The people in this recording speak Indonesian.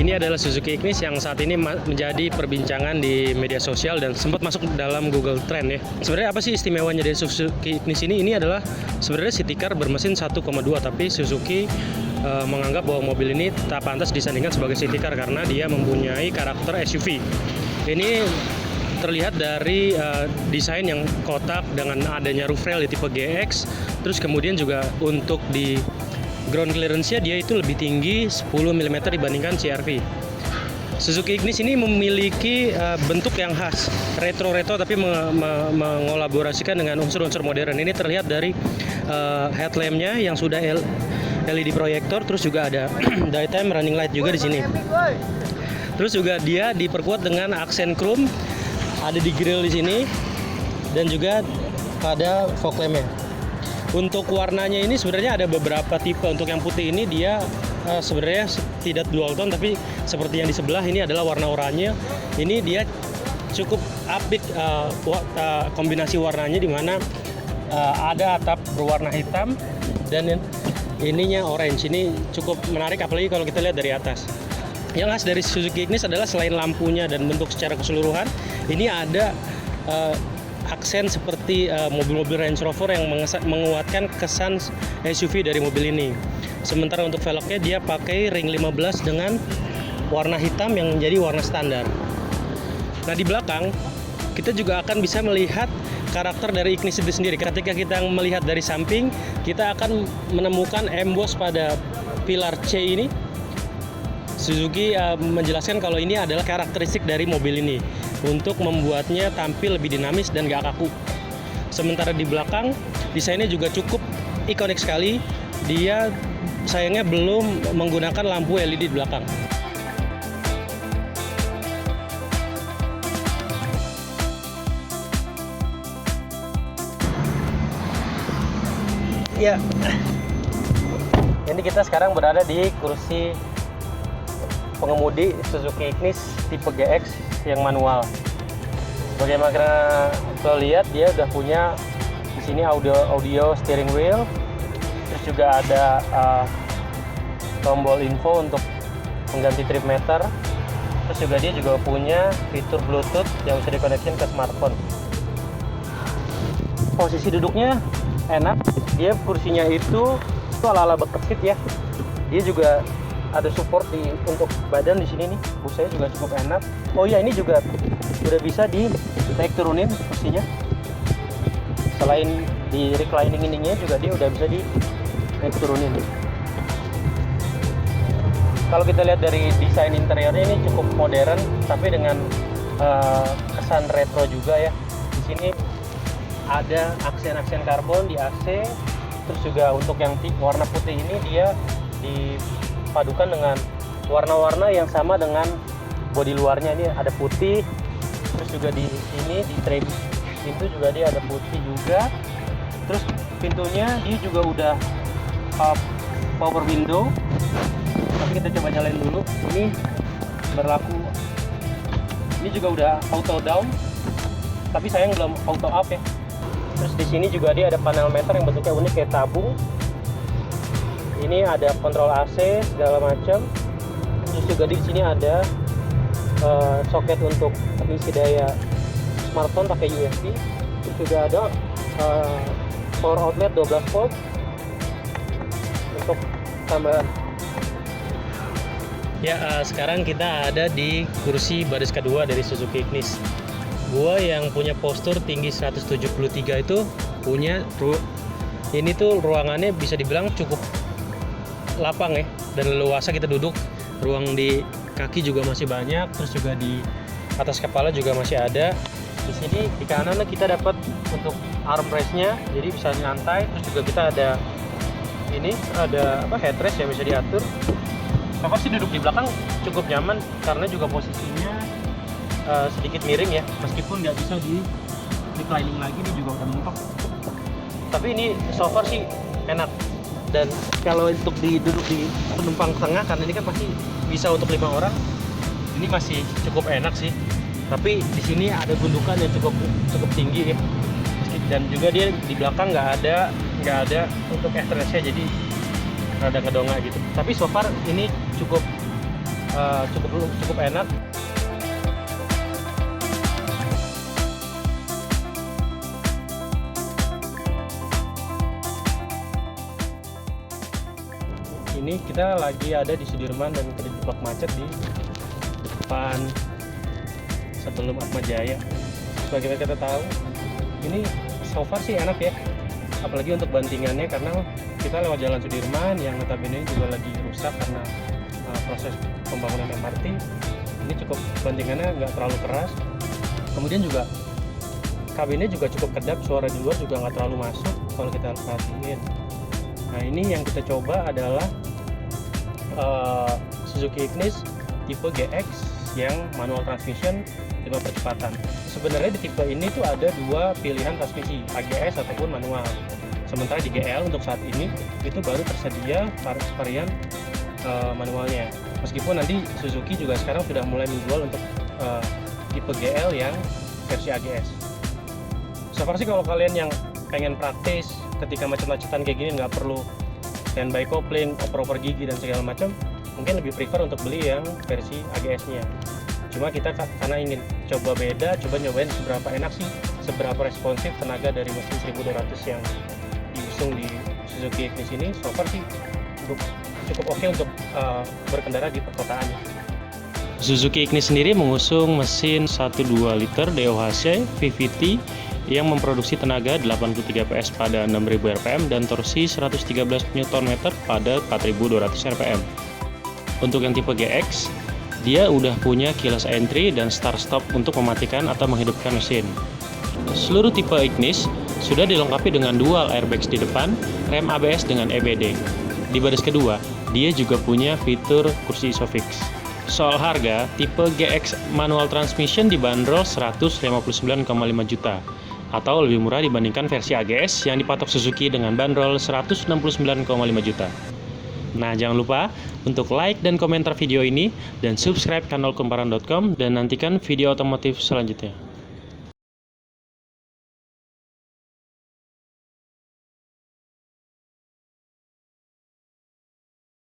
Ini adalah Suzuki Ignis yang saat ini menjadi perbincangan di media sosial dan sempat masuk dalam Google Trend ya. Sebenarnya apa sih istimewanya dari Suzuki Ignis ini? Ini adalah sebenarnya city car bermesin 1,2, tapi Suzuki menganggap bahwa mobil ini tak pantas disandingkan sebagai city car karena dia mempunyai karakter SUV. Ini terlihat dari desain yang kotak dengan adanya roof rail di tipe GX. Terus kemudian juga untuk di ground clearance-nya dia itu lebih tinggi 10 mm dibandingkan CR-V. Suzuki Ignis ini memiliki bentuk yang khas, retro-retro tapi mengolaborasikan dengan unsur-unsur modern. Ini terlihat dari headlamp-nya yang sudah LED proyektor, terus juga ada daytime running light juga di sini. Terus juga dia diperkuat dengan aksen chrome, ada di grill di sini dan juga pada fog lamp-nya. Untuk warnanya ini sebenarnya ada beberapa tipe. Untuk yang putih ini dia sebenarnya tidak dual tone, tapi seperti yang di sebelah ini adalah warna oranye. Ini dia cukup apik kombinasi warnanya, di mana ada atap berwarna hitam dan ininya orange. Ini cukup menarik apalagi kalau kita lihat dari atas. Yang khas dari Suzuki Ignis adalah selain lampunya dan bentuk secara keseluruhan, ini ada aksen seperti mobil-mobil Range Rover yang menguatkan kesan SUV dari mobil ini. Sementara untuk velgnya dia pakai ring 15 dengan warna hitam yang menjadi warna standar. Nah, di belakang kita juga akan bisa melihat karakter dari Ignis itu sendiri. Ketika kita melihat dari samping, kita akan menemukan emboss pada pilar C ini. Suzuki menjelaskan kalau ini adalah karakteristik dari mobil ini untuk membuatnya tampil lebih dinamis dan gak kaku. Sementara di belakang, desainnya juga cukup ikonik sekali. Dia sayangnya belum menggunakan lampu LED di belakang. Ya, ini kita sekarang berada di kursi pengemudi Suzuki Ignis tipe GX yang manual. Bagaimana kita lihat, dia udah punya di sini audio steering wheel, terus juga ada tombol info untuk mengganti trip meter, terus juga dia juga punya fitur Bluetooth yang bisa dikoneksikan ke smartphone. Posisi duduknya enak, dia kursinya itu ala-ala bucket seat ya. Dia juga ada support untuk badan di sini nih, busanya juga cukup enak. Oh iya, ini juga udah bisa di naik turunin kursinya. Selain di reclining ininya juga dia udah bisa di naik turunin. Kalau kita lihat dari desain interiornya, ini cukup modern tapi dengan kesan retro juga ya. Di sini ada aksen-aksen karbon di AC, terus juga untuk yang warna putih ini dia dipadukan dengan warna-warna yang sama dengan bodi luarnya. Ini ada putih, terus juga di sini di tray pintu juga dia ada putih juga. Terus pintunya dia juga udah power window. Tapi kita coba nyalain dulu. Ini berlaku. Ini juga udah auto down, tapi sayang belum auto up ya. Terus di sini juga dia ada panel meter yang bentuknya unik kayak tabung. Ini ada kontrol AC segala macam. Terus juga di sini ada soket untuk isi daya smartphone pakai USB. Terus juga ada power outlet 12 volt untuk tambahan. Ya, sekarang kita ada di kursi baris kedua dari Suzuki Ignis. Gua yang punya postur tinggi 173 itu punya ini tuh ruangannya bisa dibilang cukup lapang ya, dan leluasa kita duduk. Ruang di kaki juga masih banyak, terus juga di atas kepala juga masih ada. Di sini di kanan kita dapat untuk armrest-nya, jadi bisa nyantai. Terus juga kita ada ini ada headrest yang bisa diatur. Apa sih duduk di belakang cukup nyaman karena juga posisinya sedikit miring ya, meskipun nggak bisa di reclining lagi, ini juga udah mentok. Tapi ini so far sih enak. Dan kalau untuk duduk di penumpang tengah, karena ini kan pasti bisa untuk 5 orang, ini masih cukup enak sih. Tapi di sini ada gundukan yang cukup tinggi ya. Dan juga dia di belakang nggak ada untuk headrest-nya, jadi rada ngedongak gitu. Tapi so far ini cukup cukup enak. Ini kita lagi ada di Sudirman dan terjebak macet di depan sebelum Atma Jaya. Sebagaimana kita tahu, ini so far sih enak ya, apalagi untuk bantingannya, karena kita lewat jalan Sudirman yang notabene juga lagi rusak karena proses pembangunan MRT. Ini cukup bantingannya nggak terlalu keras, kemudian juga kabinnya juga cukup kedap, suara di luar juga nggak terlalu masuk kalau kita perhatiin. Nah, ini yang kita coba adalah Suzuki Ignis tipe GX yang manual transmission 5 percepatan. Sebenarnya di tipe ini tuh ada dua pilihan transmisi, AGS ataupun manual. Sementara di GL untuk saat ini itu baru tersedia varian manualnya. Meskipun nanti Suzuki juga sekarang sudah mulai menjual untuk tipe GL yang versi AGS. So far sih kalau kalian yang pengen praktis ketika macet-macetan kayak gini, nggak perlu standby kopling, oper-oper gigi dan segala macam, mungkin lebih prefer untuk beli yang versi AGS-nya. Cuma kita karena ingin coba beda, coba nyobain seberapa enak sih, seberapa responsif tenaga dari mesin 1200 yang diusung di Suzuki Ignis ini. So far sih cukup oke untuk berkendara di perkotaan. Suzuki Ignis sendiri mengusung mesin 1.2 liter DOHC VVT yang memproduksi tenaga 83 PS pada 6000 rpm dan torsi 113 Nm pada 4200 rpm. Untuk yang tipe GX, dia udah punya keyless entry dan start stop untuk mematikan atau menghidupkan mesin. Seluruh tipe Ignis sudah dilengkapi dengan dual airbags di depan, rem ABS dengan EBD. Di baris kedua, dia juga punya fitur kursi isofix. Soal harga, tipe GX manual transmission dibanderol 159,5 juta atau lebih murah dibandingkan versi AGS yang dipatok Suzuki dengan bandrol 169,5 juta. Nah, jangan lupa untuk like dan komentar video ini dan subscribe channel kumparan.com dan nantikan video otomotif selanjutnya.